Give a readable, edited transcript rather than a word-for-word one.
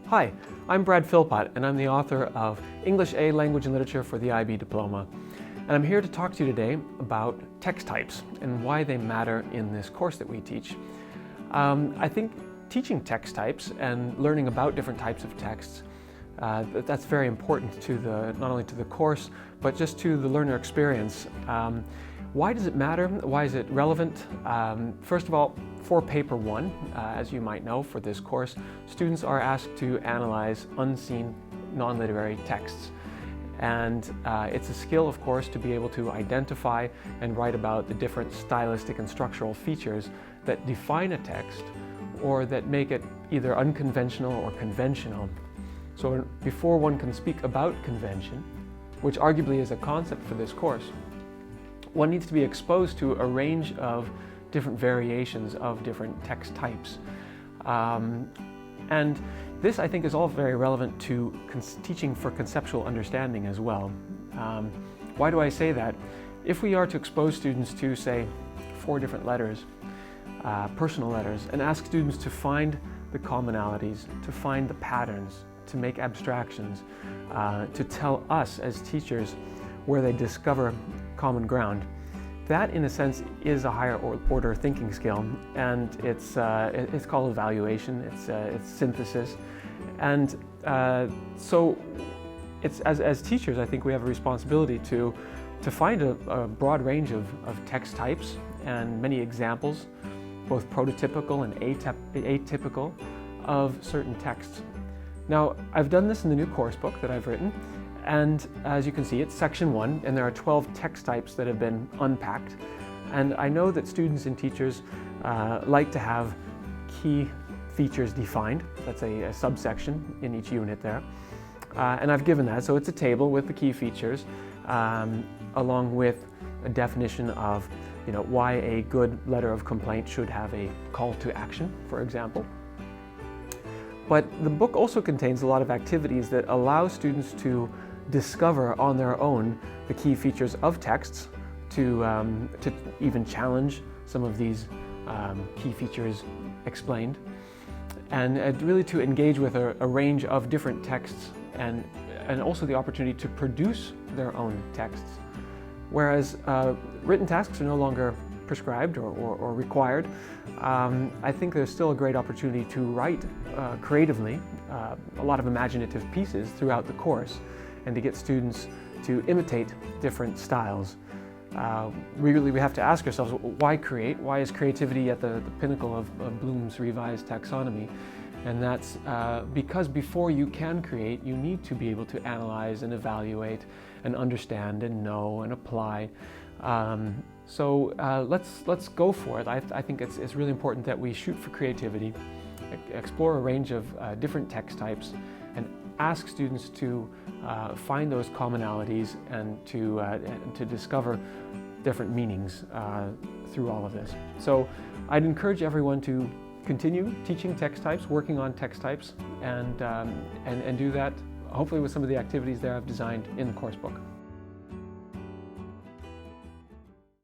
Hi, I'm Brad Philpot, and I'm the author of English A Language and Literature for the IB Diploma. And I'm here to talk to you today about text types and why they matter in this course that we teach. I think teaching text types and learning about different types of texts, that's very important to not only to the course, but just to the learner experience. Why does it matter? Why is it relevant? First of all, for paper 1, as you might know, for this course, students are asked to analyze unseen non-literary texts. And it's a skill, of course, to be able to identify and write about the different stylistic and structural features that define a text or that make it either unconventional or conventional. So before one can speak about convention, which arguably is a concept for this course, one needs to be exposed to a range of different variations of different text types. And this, I think, is all very relevant to teaching for conceptual understanding as well. Why do I say that? If we are to expose students to, say, 4 different letters, personal letters, and ask students to find the commonalities, to find the patterns, to make abstractions, to tell us as teachers where they discover common ground, that in a sense is a higher order thinking skill, and it's called evaluation, it's synthesis. And so it's, as teachers, I think we have a responsibility to find a broad range of text types and many examples, both prototypical and atypical, of certain texts. Now, I've done this in the new course book that I've written, and as you can see, it's section 1, and there are 12 text types that have been unpacked. And I know that students and teachers like to have key features defined. That's a subsection in each unit there. And I've given that, so it's a table with the key features, along with a definition of why a good letter of complaint should have a call to action, for example. But the book also contains a lot of activities that allow students to discover on their own the key features of texts, to even challenge some of these key features explained, and really to engage with a range of different texts, and also the opportunity to produce their own texts. Whereas written tasks are no longer prescribed or required, I think there's still a great opportunity to write creatively a lot of imaginative pieces throughout the course, and to get students to imitate different styles. We have to ask ourselves, why create? Why is creativity at the pinnacle of Bloom's revised taxonomy? And that's because before you can create, you need to be able to analyze and evaluate and understand and know and apply. So let's go for it. I think it's really important that we shoot for creativity, explore a range of different text types, and ask students to find those commonalities and to discover different meanings through all of this. So I'd encourage everyone to continue teaching text types, working on text types, and do that hopefully with some of the activities there I've designed in the course book.